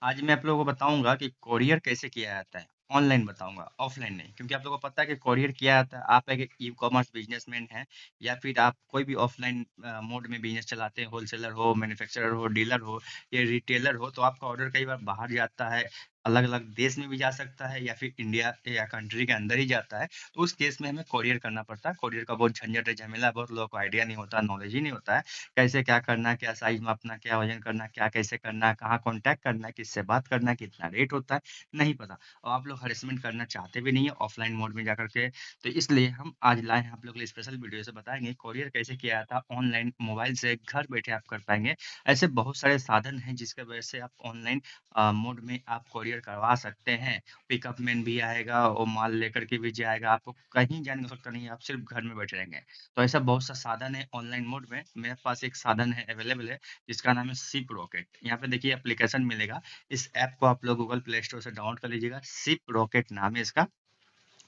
आज मैं आप लोगों को बताऊँगा कि कोरियर कैसे किया जाता है। ऑनलाइन बताऊँगा, ऑफ़लाइन नहीं। क्योंकि आप लोगों को पता है कि कोरियर किया जाता है, आप एक ई-कॉमर्स बिज़नेसमैन हैं या फिर आप कोई भी ऑफ़लाइन मोड में बिज़नेस चलाते हैं, होलसेलर हो, मैन्युफैक्चरर हो, डीलर हो या रिटेलर हो, तो आपका ऑर्डर कई बार बाहर जाता है, अलग-अलग देश में भी जा सकता है या फिर इंडिया या कंट्री के अंदर ही जाता है। तो उस केस में हमें कोरियर करना पड़ता है। कोरियर का बहुत झंझट है, झमेला है, बहुत लोगों को आइडिया नहीं होता, नॉलेज ही नहीं होता है। कैसे क्या करना है, क्या साइज़ मापना, क्या वज़न करना, क्या कैसे करना है, कहाँ कॉन्टैक्ट करना है, किससे बात करना है, कितना रेट होता है, नहीं पता। और आप लोग हैरेसमेंट करना चाहते भी नहीं है ऑफ़लाइन मोड में जाकर के। तो इसलिए हम आज लाए हैं आप लोग के लिए स्पेशल वीडियो से बताएँगे कोरियर कैसे किया जाता है ऑनलाइन मोबाइल से घर बैठे आप कर पाएँगे। ऐसे बहुत सारे साधन हैं जिसकी वजह से आप ऑनलाइन मोड में आप कोरियर करवा सकते हैं। पिकअप मैन भी आएगा, वो माल लेकर के भी जाएगा, आपको कहीं जाने की आवश्यकता नहीं है, आप सिर्फ़ घर में बैठे रहेंगे। तो ऐसा बहुत सा साधन है ऑनलाइन मोड में। मेरे पास एक साधन है अवेलेबल है जिसका नाम है शिप रॉकेट। यहाँ पे देखिए एप्लीकेशन मिलेगा। इस ऐप को आप लोग गूगल प्ले स्टोर से डाउनलोड कर लीजिएगा। शिप रॉकेट नाम है इसका।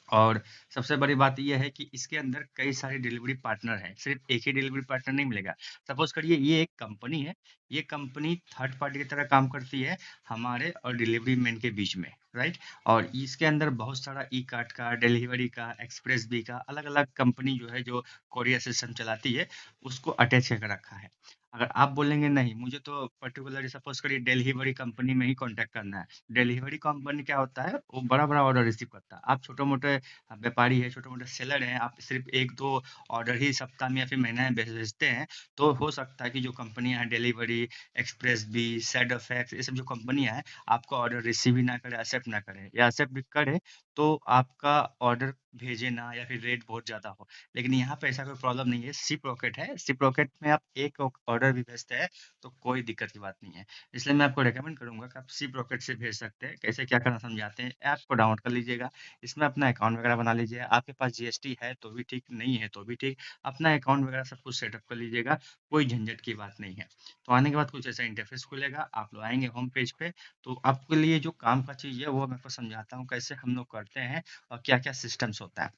और सबसे बड़ी बात ये है कि इसके अंदर कई सारे डिलीवरी पार्टनर हैं, सिर्फ़ एक ही डिलीवरी पार्टनर नहीं मिलेगा। सपोज़ करिए ये एक कंपनी है, ये कंपनी थर्ड पार्टी की तरह काम करती है हमारे और डिलीवरी मैन के बीच में, राइट? और इसके अंदर बहुत सारा ई-कार्ट का, डिलीवरी का, एक्सप्रेस बी का अलग-अलग कंपनी जो है जो कोरियर सिस्टम चलाती है, उसको अटैच करके रखा है। अगर आप बोलेंगे नहीं मुझे तो पर्टिकुलरली सपोज़ करिए डिलीवरी कंपनी में ही कॉन्टैक्ट करना है। डिलीवरी कंपनी क्या होता है, वो बड़ा-बड़ा ऑर्डर रिसीव करता है। आप छोटे-मोटे व्यापारी है, छोटे-मोटे सेलर हैं, आप सिर्फ़ 1-2 ऑर्डर ही सप्ताह में या फिर महीने में भेजते हैं, तो हो सकता है कि जो कंपनियाँ हैं डिलीवरी, एक्सप्रेस बी, सैडोफैक्स ये सब जो कंपनियाँ हैं, आपका ऑर्डर रिसीव ही ना करें, एक्सेप्ट ना करें या एक्सेप्ट भी करें, तो आपका ऑर्डर भेजे ना या फिर रेट बहुत ज़्यादा हो। लेकिन यहाँ पे ऐसा कोई प्रॉब्लम नहीं है, शिप रॉकेट है, शिप रॉकेट में आप एक ऑर्डर भी भेजते हैं, तो कोई दिक्कत की बात नहीं है। इसलिए मैं आपको रिकमेंड करूँगा कि आप शिप रॉकेट से भेज सकते हैं। कैसे क्या करना समझाते हैं, ऐप को डाउनलोड कर लीजिएगा। इसमें अपना अकाउंट वगैरह बना लीजिए। आपके पास जीएसटी है तो भी ठीक, नहीं है तो भी ठीक। अपना अकाउंट वगैरह सब कुछ सेटअप कर लीजिएगा, कोई झंझट की बात नहीं है। तो आने के बाद कुछ ऐसा इंटरफ़ेस खुलेगा, आप लोग आएँगे होम पेज पे, तो आपके लिए जो काम का चीज़ है, वो मैं आपको समझाता हूँ कैसे हम लोग करते हैं और क्या-क्या सिस्टम्स होता है।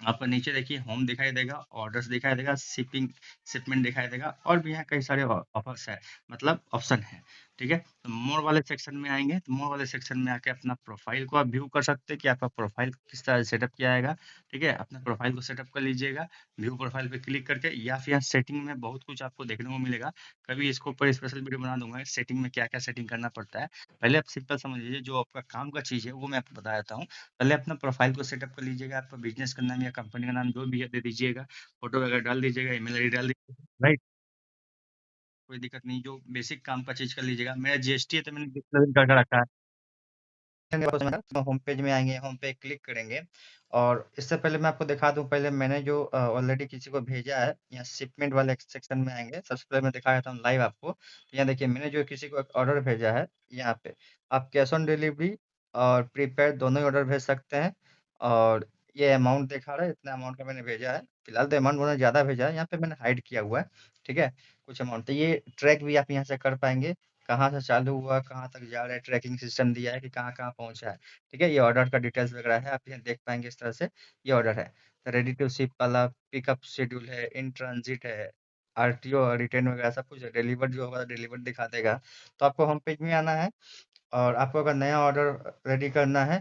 आपको नीचे देखिए होम दिखाई देगा, ऑर्डर्स दिखाई देगा, शिपमेंट दिखाई देगा और भी यहाँ कई सारे ऑफर्स हैं, मतलब ऑप्शन हैं, ठीक है? तो मोर वाले सेक्शन में आएँगे, तो मोर वाले सेक्शन में आके अपना प्रोफ़ाइल को आप व्यू कर सकते हैं कि आपका प्रोफ़ाइल किस तरह से सेटअप किया जाएगा, ठीक है? अपना प्रोफ़ाइल को सेटअप कर लीजिएगा, व्यू प्रोफ़ाइल पे क्लिक करके या फिर यहाँ सेटिंग में बहुत कुछ आपको देखने को मिलेगा। कभी इसके ऊपर स्पेशल वीडियो बना दूँगा, सेटिंग में क्या-क्या सेटिंग करना पड़ता है। पहले आप सिंपल समझ लीजिए, जो आपका काम का चीज़ है, वो मैं आपको बता देता हूँ। पहले अपना प्रोफ़ाइल को सेटअप कर लीजिएगा, आपका बिज़नेस का नाम या कंपनी का नाम जो भी है दे दीजिएगा, फ़ोटो वगैरह डाल दीजिएगा, ईमेल आईडी डाल दीजिएगा, राइट? कोई दिक्कत नहीं, जो बेसिक काम का चीज़ कर लीजिएगा। मेरा जीएसटी है तो मैंने डिक्लेयर करके रखा है। होम पेज में आएँगे, होम पे क्लिक करेंगे और इससे पहले मैं आपको दिखा दूँ, पहले मैंने जो ऑलरेडी किसी को भेजा है, यहाँ शिपमेंट वाले सेक्शन में आएँगे। सबसे पहले मैं दिखा देता हूँ लाइव आपको। तो यहाँ देखिए मैंने जो किसी को एक ऑर्डर भेजा है, यहाँ पे आप कैश ऑन डिलीवरी और प्रीपेड दोनों ही ऑर्डर भेज सकते हैं और ये अमाउंट दिखा रहा है, इतना अमाउंट का मैंने भेजा है। फिलहाल तो अमाउंट मैंने ज़्यादा भेजा है, यहाँ पे मैंने हाइड किया हुआ है, ठीक है? कुछ अमाउंट, तो ये ट्रैक भी आप यहाँ से कर पाएँगे, कहाँ से चालू हुआ, कहाँ तक जा रहा है, ट्रैकिंग सिस्टम दिया है कि कहाँ-कहाँ पहुँचा है। ठीक है? ये ऑर्डर का डिटेल्स वगैरह है, आप यहाँ देख पाएँगे इस तरह से, ये ऑर्डर है। रेडी टू शिप वाला पिकअप शेड्यूल है, इन ट्रांज़िट है, आरटीओ रिटर्न वगैरह सब कुछ है, डिलीवर्ड जो होगा डिलीवर्ड दिखा देगा। तो आपको होम पेज में आना है और आपको अगर नया ऑर्डर रेडी करना है,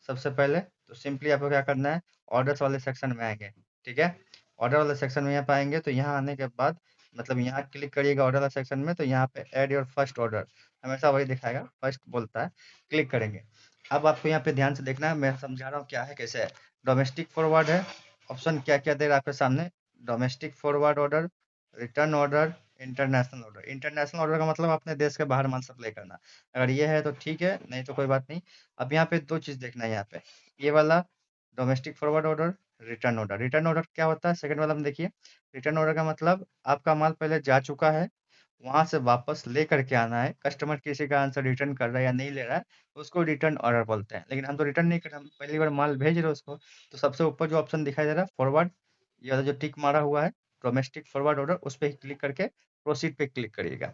सबसे पहले तो सिंपली आपको क्या करना है, ऑर्डर्स वाले सेक्शन में आएँगे, ठीक है? ऑर्डर वाले सेक्शन में यहाँ पे आएँगे, तो यहाँ आने के बाद मतलब यहाँ क्लिक करिएगा ऑर्डर वाले सेक्शन में, तो यहाँ पे ऐड योर फर्स्ट ऑर्डर, हमेशा वही दिखाएगा, फर्स्ट बोलता है, क्लिक करेंगे। अब आपको यहाँ पे ध्यान से देखना है, मैं समझा रहा हूँ क्या है, कैसे है। डोमेस्टिक फॉरवर्ड है, ऑप्शन क्या-क्या दे रहा है आपके सामने, domestic forward order, return order, international order. International order का मतलब अपने देश के बाहर माल सप्लाई करना। अगर ये है तो ठीक है, नहीं तो कोई बात नहीं। अब यहाँ पे 2 चीज़ देखना है यहाँ पे, ये वाला domestic forward order, return order. Return order क्या होता है? सेकंड वाला में देखिए, रिटर्न ऑर्डर का मतलब आपका माल पहले जा चुका है, वहाँ से वापस लेकर के आना है। कस्टमर किसी कारण से रिटर्न कर रहा है या नहीं ले रहा है, उसको रिटर्न ऑर्डर बोलते हैं। लेकिन हम तो रिटर्न नहीं कर रहे, हम पहली बार माल भेज रहे हैं उसको, तो सबसे ऊपर जो ऑप्शन दिखाई दे रहा है फॉरवर्ड, ये वाला जो टिक मारा हुआ है, डोमेस्टिक फॉरवर्ड ऑर्डर, उस पे ही क्लिक करके प्रोसीड पे क्लिक करिएगा।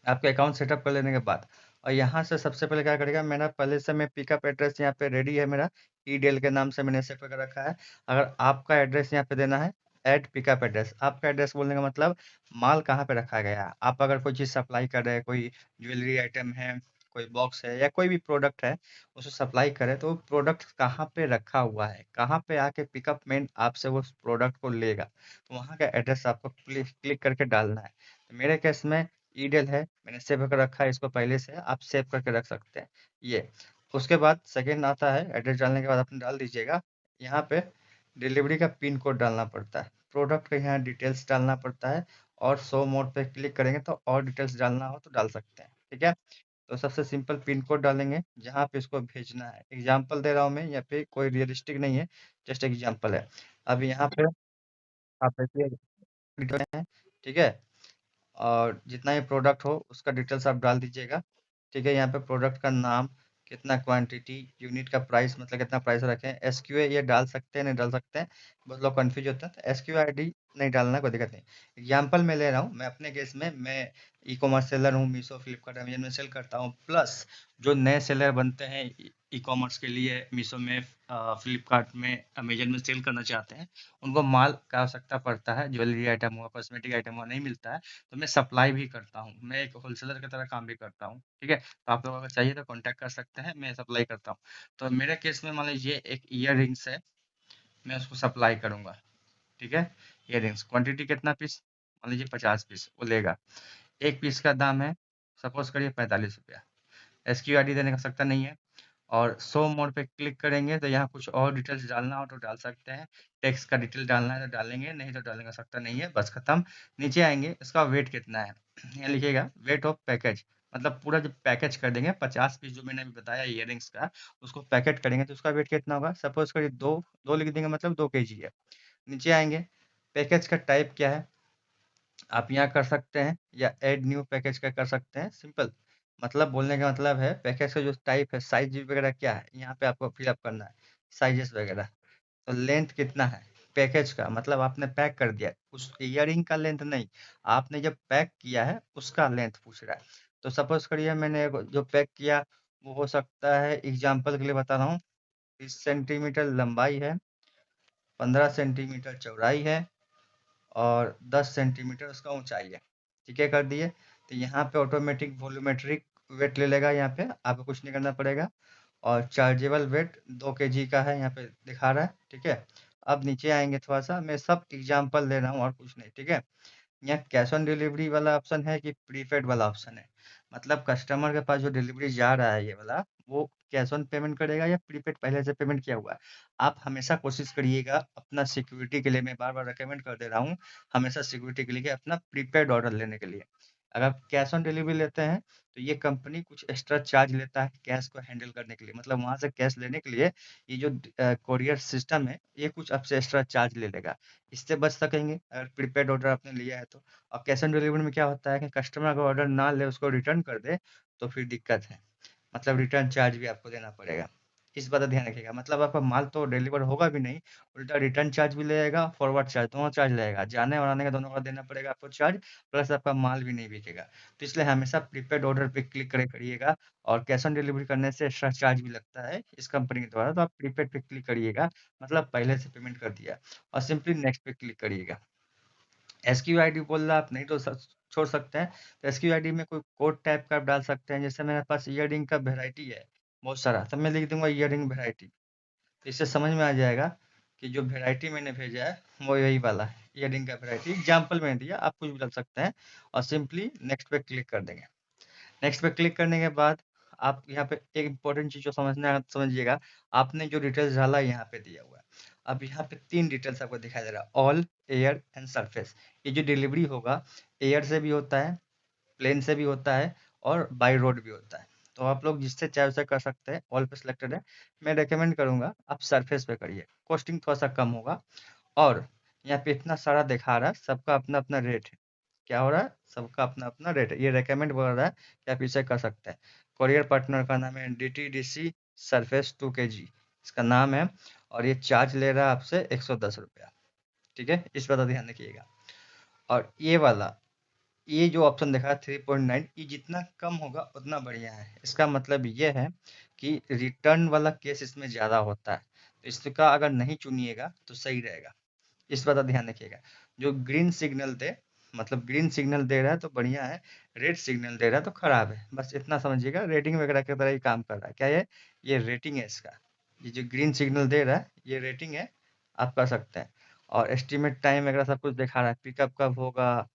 आपके अकाउंट सेटअप कर लेने के बाद और यहाँ से सबसे पहले क्या करेगा, मेरा पहले से मैं पिकअप एड्रेस यहाँ पे रेडी है मेरा, ईडेल के नाम से मैंने सेव करके रखा है। अगर आपका एड्रेस यहाँ पे देना है, ऐड पिकअप एड्रेस। आपका एड्रेस बोलने का मतलब माल कहाँ पे रखा गया है। आप अगर कोई चीज़ सप्लाई कर रहे हैं, कोई ज्वेलरी आइटम है कोई बॉक्स है या कोई भी प्रोडक्ट है, उसको सप्लाई करे तो वो प्रोडक्ट कहाँ पे रखा हुआ है, कहाँ पे आके पिकअप मैन आपसे वो प्रोडक्ट को लेगा, तो वहाँ का एड्रेस आपको क्लिक करके डालना है। तो मेरे केस में ईडेल है, मैंने सेव करके रखा है इसको पहले से, आप सेव करके रख सकते हैं ये। उसके बाद सेकेंड आता है, एड्रेस डालने के बाद आपने डाल दीजिएगा, यहाँ पे डिलीवरी का पिन कोड डालना पड़ता है, प्रोडक्ट का यहाँ डिटेल्स डालना पड़ता है, और शो मोर पे क्लिक करेंगे तो और डिटेल्स डालना हो तो डाल सकते हैं, ठीक है। तो सबसे सिंपल पिन कोड डालेंगे जहाँ पे इसको भेजना है, एग्जाम्पल दे रहा हूँ मैं, यहाँ पे कोई रियलिस्टिक नहीं है, जस्ट एग्जाम्पल है। अब यहाँ पे आप ऐसे डिटेल है, ठीक है, और जितना भी प्रोडक्ट हो उसका डिटेल्स आप डाल दीजिएगा, ठीक है। यहाँ पे प्रोडक्ट का नाम, कितना क्वांटिटी, यूनिट का प्राइस, मतलब कितना प्राइस रखें, एसक्यूए ये डाल सकते हैं नहीं डाल सकते हैं, बहुत लोग कंफ्यूज होते हैं, तो एसक्यू आईडी नहीं डालना, कोई दिक्कत नहीं। एग्जाम्पल मैं ले रहा हूँ, मैं अपने केस में, मैं ई कॉमर्स सेलर हूँ, मीशो फ्लिपकार्ट अमेजन में सेल करता हूँ, प्लस जो नए सेलर बनते हैं ई कॉमर्स के लिए मीशो में, फ्लिपकार्ट में, अमेजन में सेल करना चाहते हैं, उनको माल का आवश्यकता पड़ता है, ज्वेलरी आइटम हुआ, कॉस्मेटिक आइटम हुआ, नहीं मिलता है, तो मैं सप्लाई भी करता हूँ, मैं एक होलसेलर की तरह काम भी करता हूँ, ठीक है। तो आप लोग अगर चाहिए तो कांटेक्ट कर सकते हैं, मैं सप्लाई करता हूँ। तो मेरे केस में मान लीजिए एक ईयर रिंग्स है, मैं उसको सप्लाई करूंगा, ठीक है। ईयर रिंग्स क्वान्टिटी कितना पीस, मान लीजिए 50 पीस वो लेगा, एक पीस का दाम है सपोज करिए 45 रुपया, एसक्यू आईडी देने का आवश्यकता नहीं है। और शो मोर पे क्लिक करेंगे तो यहाँ कुछ और डिटेल्स डालना हो तो डाल सकते हैं, टैक्स का डिटेल डालना है तो डालेंगे, नहीं तो डालने का आवश्यकता नहीं है, बस खत्म। नीचे आएंगे, इसका वेट कितना है, यहाँ लिखिएगा वेट ऑफ पैकेज, मतलब पूरा जब पैकेज कर देंगे 50 पीस जो मैंने अभी बताया इयरिंग्स का, उसको पैकेट करेंगे तो उसका वेट कितना होगा, सपोज करिए दो दो लिख देंगे, मतलब 2 kg है। नीचे आएंगे, पैकेज का टाइप क्या है, आप यहाँ कर सकते हैं या ऐड न्यू पैकेज का कर सकते हैं, सिंपल। मतलब बोलने का मतलब है पैकेज का जो टाइप है, साइज वगैरह क्या है, यहाँ पे आपको फिलअप करना है, साइजेस वगैरह। तो लेंथ कितना है पैकेज का, मतलब आपने पैक कर दिया, उस इयरिंग का लेंथ नहीं, आपने जब पैक किया है उसका लेंथ पूछ रहा है। तो सपोज करिए मैंने जो पैक किया वो हो सकता है, एग्जाम्पल के लिए बता रहा हूँ, 30 सेंटीमीटर लंबाई है, 15 सेंटीमीटर चौड़ाई है, और 10 सेंटीमीटर उसका ऊंचाई है, ठीक है, कर दिए। तो यहाँ पे ऑटोमेटिक वॉल्यूमेट्रिक वेट ले लेगा, यहाँ पे आपको कुछ नहीं करना पड़ेगा, और चार्जेबल वेट 2 kg का है, यहाँ पे दिखा रहा है, ठीक है। अब नीचे आएंगे, थोड़ा सा मैं सब एग्जाम्पल ले रहा हूँ और कुछ नहीं, ठीक है। यहाँ कैश ऑन डिलीवरी वाला ऑप्शन है कि प्रीपेड वाला ऑप्शन है, मतलब कस्टमर के पास जो डिलीवरी जा रहा है ये वाला, वो कैश ऑन पेमेंट करेगा या प्रीपेड पहले से पेमेंट किया हुआ है। आप हमेशा कोशिश करिएगा अपना सिक्योरिटी के लिए, मैं बार बार रिकमेंड कर दे रहा हूँ, हमेशा सिक्योरिटी के लिए अपना प्रीपेड ऑर्डर लेने के लिए। अगर आप कैश ऑन डिलीवरी लेते हैं तो ये कंपनी कुछ एक्स्ट्रा चार्ज लेता है कैश को हैंडल करने के लिए, मतलब वहां से कैश लेने के लिए ये जो कोरियर सिस्टम है ये कुछ आपसे एक्स्ट्रा चार्ज ले लेगा, इससे बच सकेंगे अगर प्रीपेड ऑर्डर आपने लिया है तो। और कैश ऑन डिलीवरी में क्या होता है कि कस्टमर अगर ऑर्डर ना ले, उसको रिटर्न कर दे, तो फिर दिक्कत है, मतलब रिटर्न चार्ज भी आपको देना पड़ेगा। इस बात का ध्यान रखिएगा, मतलब आपका माल तो डिलीवर होगा भी नहीं, उल्टा रिटर्न चार्ज भी लगेगा, फॉरवर्ड चार्ज, दोनों चार्ज लगेगा, जाने और आने का दोनों का देना पड़ेगा आपको चार्ज, प्लस आपका माल भी नहीं बिकेगा। तो इसलिए हमेशा प्रीपेड ऑर्डर पे क्लिक करिएगा, और कैश ऑन डिलीवरी करने से एक्स्ट्रा चार्ज भी लगता है इस कंपनी के द्वारा, तो आप प्रीपेड पे क्लिक करिएगा, मतलब पहले से पेमेंट कर दिया, और सिंपली नेक्स्ट पे क्लिक करिएगा। एसक्यू आईडी बोल रहा आप नहीं तो छोड़ सकते हैं, तो एसक्यू आईडी में कोई कोड टाइप का आप डाल सकते हैं, जैसे मेरे पास ईयरिंग का वेराइटी है बहुत सारा, तो मैं लिख दूंगा ईयरिंग वेराइटी, तो इससे समझ में आ जाएगा कि जो वेराइटी मैंने भेजा है वो यही वाला है, ईयरिंग का वेराइटी एग्जाम्पल मैंने दिया, आप कुछ भी डाल सकते हैं, और सिंपली नेक्स्ट पे क्लिक कर देंगे। नेक्स्ट पे क्लिक करने के बाद आप यहाँ पे एक इम्पोर्टेंट चीज जो समझना है समझिएगा, आपने जो डिटेल्स डाला है यहाँ पे दिया हुआ है, अब यहाँ पे 3 डिटेल्स आपको दिखाई दे रहा है, ऑल, एयर एंड सरफेस। ये जो डिलीवरी होगा एयर से भी होता है, प्लेन से भी होता है, और बाई रोड भी होता है, तो आप लोग जिससे चाहे उसे कर सकते हैं, ऑल पे सिलेक्टेड है, मैं रेकमेंड करूंगा आप सरफेस पे करिए, कॉस्टिंग थोड़ा सा कम होगा। और यहाँ पे इतना सारा दिखा रहा है, सबका अपना अपना रेट है, क्या हो रहा है, सबका अपना अपना रेट है, ये रेकमेंड बोल रहा है कि आप इसे कर सकते हैं। कोरियर पार्टनर का नाम है DTDC सरफेस 2 kg, इसका नाम है, और ये चार्ज ले रहा है आपसे 110 रुपया, ठीक है, इस बात का ध्यान रखिएगा। और ये वाला, ये जो ऑप्शन देखा 3.9, ये जितना कम होगा उतना बढ़िया है, इसका मतलब ये है कि रिटर्न वाला केस इसमें ज़्यादा होता है, तो इसका अगर नहीं चुनिएगा तो सही रहेगा, इस बात का ध्यान रखिएगा। जो ग्रीन सिग्नल थे मतलब ग्रीन सिग्नल दे रहा है तो बढ़िया है, रेड सिग्नल दे रहा है तो खराब है। बस इतना समझिएगा, रेटिंग वगैरह की तरह ही काम कर रहा है। क्या ये रेटिंग है इसका। ये जो ग्रीन सिग्नल दे रहा है ये रेटिंग है, आप कर सकते हैं। और एस्टिमेट टाइम वगैरह सब कुछ दिखा रहा है, पिकअप कब होगा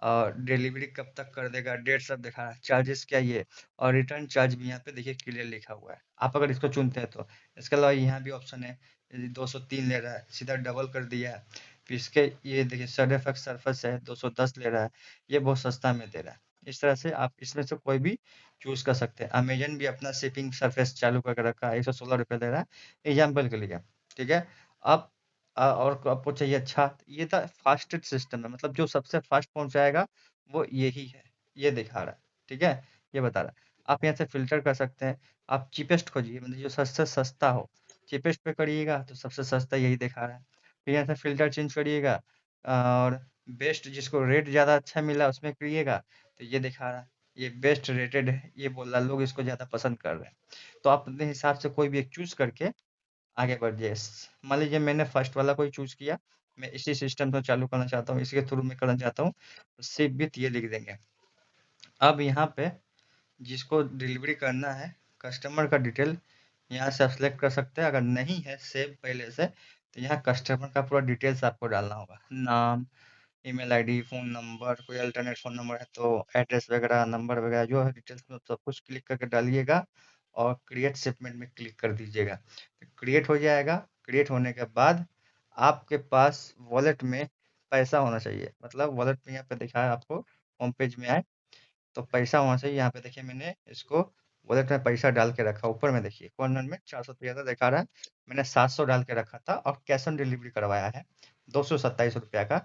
और डिलीवरी कब तक कर देगा, डेट सब दिखा रहा है, चार्जेस क्या ये, और रिटर्न चार्ज भी यहाँ पे देखिए क्लियर लिखा हुआ है, आप अगर इसको चुनते हैं तो। इसके अलावा यहाँ भी ऑप्शन है, यदि 203 ले रहा है सीधा डबल कर दिया है। फिर इसके ये देखिए सर्फ सरफेस है 210 ले रहा है, ये बहुत सस्ता में दे रहा है। इस तरह से आप इसमें से कोई भी चूज कर सकते हैं। अमेजन भी अपना शिपिंग सरफेस चालू करके रखा है, 116 रुपये दे रहा है एग्जाम्पल के लिए। ठीक है। अब और आपको चाहिए अच्छा, ये था फास्टेस्ट सिस्टम है, मतलब जो सबसे फास्ट पहुंचाएगा वो यही है, ये दिखा रहा है। ठीक है, ये बता रहा है। आप यहाँ से फिल्टर कर सकते हैं, आप चीपेस्ट खोजिए, मतलब जो सबसे सस्ता हो, चीपेस्ट पे करिएगा तो सबसे सस्ता यही दिखा रहा है। फिर यहाँ से फिल्टर चेंज करिएगा और बेस्ट, जिसको रेट ज़्यादा अच्छा मिला उसमें करिएगा तो ये दिखा रहा है, ये बेस्ट रेटेड है, ये बोल रहा है, लोग इसको ज़्यादा पसंद कर रहे हैं। तो आप अपने हिसाब से कोई भी एक चूज करके आगे बढ़ जाइए। मान लीजिए मैंने फर्स्ट वाला कोई चूज किया, मैं इसी सिस्टम को चालू करना चाहता हूँ, इसके थ्रू में करना चाहता हूँ, तो सिप विथ ये लिख देंगे। अब यहाँ पे जिसको डिलीवरी करना है, कस्टमर का डिटेल यहाँ से आप सेलेक्ट कर सकते हैं। अगर नहीं है सेव पहले से तो यहाँ कस्टमर का पूरा डिटेल्स आपको डालना होगा, नाम, ईमेल आईडी, फ़ोन नंबर, कोई अल्टरनेट फ़ोन नंबर है तो एड्रेस वगैरह, नंबर वगैरह जो है डिटेल्स में सब कुछ क्लिक करके डालिएगा और क्रिएट शिपमेंट में क्लिक कर दीजिएगा। तो क्रिएट हो जाएगा। क्रिएट होने के बाद आपके पास वॉलेट में पैसा होना चाहिए, मतलब वॉलेट में यहाँ पे दिखा है आपको, होम पेज में आए तो पैसा होना चाहिए। यहाँ पे देखिए मैंने इसको वॉलेट में पैसा डाल के रखा, ऊपर में देखिए कॉर्नर में 473 दिखा रहा है, मैंने 700 डाल के रखा था और कैश ऑन डिलीवरी करवाया है 227 रुपया का।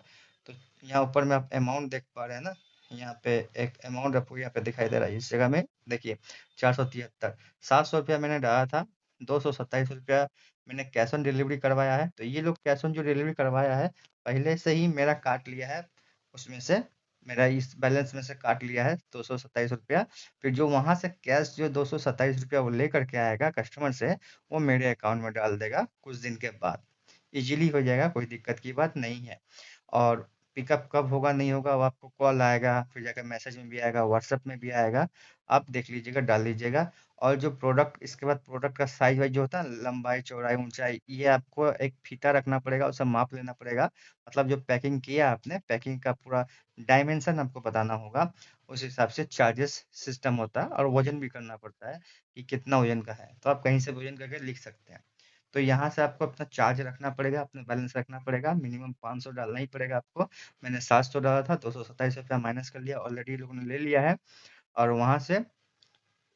तो यहाँ ऊपर में आप अमाउंट देख पा रहे हैं ना, यहाँ पे एक अमाउंट आपको यहाँ पे दिखाई दे रहा है, इस जगह में देखिए 473, 700 रुपया मैंने डाला था, 227 रुपया मैंने कैश ऑन डिलीवरी करवाया है। तो ये लोग कैश ऑन जो डिलीवरी करवाया है पहले से ही मेरा काट लिया है, उसमें से मेरा इस बैलेंस में से काट लिया है 227 रुपया। फिर जो वहां से कैश जो 227 रुपया वो लेकर के आएगा कस्टमर से, वो मेरे अकाउंट में डाल देगा कुछ दिन के बाद। इजीली हो जाएगा, कोई दिक्कत की बात नहीं है। और पिकअप कब होगा नहीं होगा वो आपको कॉल आएगा, फिर जाकर मैसेज में भी आएगा, व्हाट्सएप में भी आएगा, आप देख लीजिएगा, डाल लीजिएगा। और जो प्रोडक्ट इसके बाद प्रोडक्ट का साइज वाइज जो होता है, लंबाई चौड़ाई ऊंचाई, ये आपको एक फीता रखना पड़ेगा, उसे माप लेना पड़ेगा। मतलब जो पैकिंग किया आपने, पैकिंग का पूरा डायमेंशन आपको बताना होगा, उस हिसाब से चार्जेस सिस्टम होता है। और वजन भी करना पड़ता है कि कितना वजन का है, तो आप कहीं से वजन करके लिख सकते हैं। तो यहाँ से आपको अपना चार्ज रखना पड़ेगा, अपना बैलेंस रखना पड़ेगा, मिनिमम 500 डालना ही पड़ेगा आपको। मैंने 700 डाला था, 227 रुपया माइनस कर लिया, ऑलरेडी लोगों ने ले लिया है। और वहां से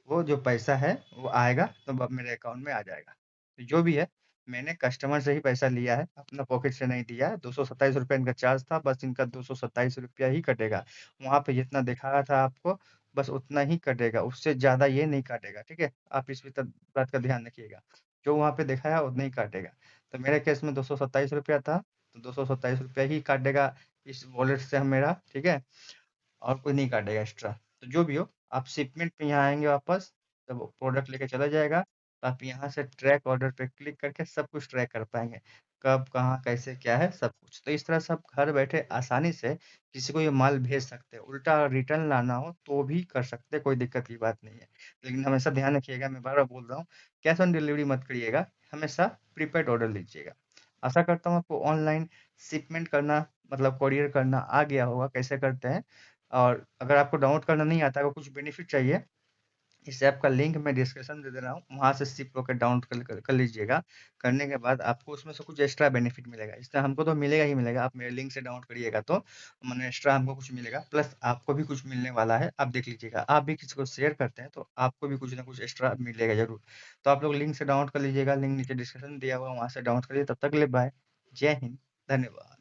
वो जो पैसा है वो आएगा तो अब मेरे अकाउंट में आ जाएगा। तो जो भी है, मैंने कस्टमर से ही पैसा लिया है, अपना पॉकेट से नहीं दिया है। 227 रुपया इनका चार्ज था, बस इनका 227 रुपया ही कटेगा। वहां पे जितना दिखा रहा था आपको, बस उतना ही कटेगा, उससे ज्यादा ये नहीं काटेगा। ठीक है, आप इस भी बात का ध्यान रखिएगा, जो वहां पे दिखाया है उतना ही काटेगा। तो मेरे केस में 227 रुपया था, तो 227 रुपया ही काटेगा इस वॉलेट से हम मेरा। ठीक है, और कोई नहीं काटेगा एक्स्ट्रा। तो जो भी हो, आप शिपमेंट पे यहाँ आएंगे वापस, जब प्रोडक्ट लेके चला जाएगा तो आप यहाँ से ट्रैक ऑर्डर पे क्लिक करके सब कुछ ट्रैक कर पाएंगे, कब कहाँ कैसे क्या है सब कुछ। तो इस तरह से आप घर बैठे आसानी से किसी को ये माल भेज सकते हैं। उल्टा रिटर्न लाना हो तो भी कर सकते हैं, कोई दिक्कत की बात नहीं है। लेकिन हमेशा ध्यान रखिएगा, मैं बार बार बोल रहा हूँ, कैश ऑन डिलीवरी मत करिएगा, हमेशा प्रीपेड ऑर्डर लीजिएगा। आशा करता हूँ आपको ऑनलाइन शिपमेंट करना, मतलब कोरियर करना आ गया होगा कैसे करते हैं। और अगर आपको डाउनलोड करना नहीं आता, अगर कुछ बेनिफिट चाहिए, इस ऐप का लिंक मैं डिस्क्रिप्शन दे दे रहा हूँ, वहाँ से सिप होकर डाउनलोड कर लीजिएगा। करने के बाद आपको उसमें से कुछ एक्स्ट्रा बेनिफिट मिलेगा, इससे हमको तो मिलेगा ही मिलेगा, आप मेरे लिंक से डाउनलोड करिएगा तो मैंने एक्स्ट्रा हमको कुछ मिलेगा, प्लस आपको भी कुछ मिलने वाला है। आप देख लीजिएगा, आप भी किसी को शेयर करते हैं तो आपको भी कुछ ना कुछ एक्स्ट्रा मिलेगा जरूर। तो आप लोग लिंक से डाउनलोड कर लीजिएगा, लिंक नीचे डिस्क्रिप्शन दिया हुआ, वहाँ से डाउनलोड करिए। तब तक ले बाय, जय हिंद, धन्यवाद।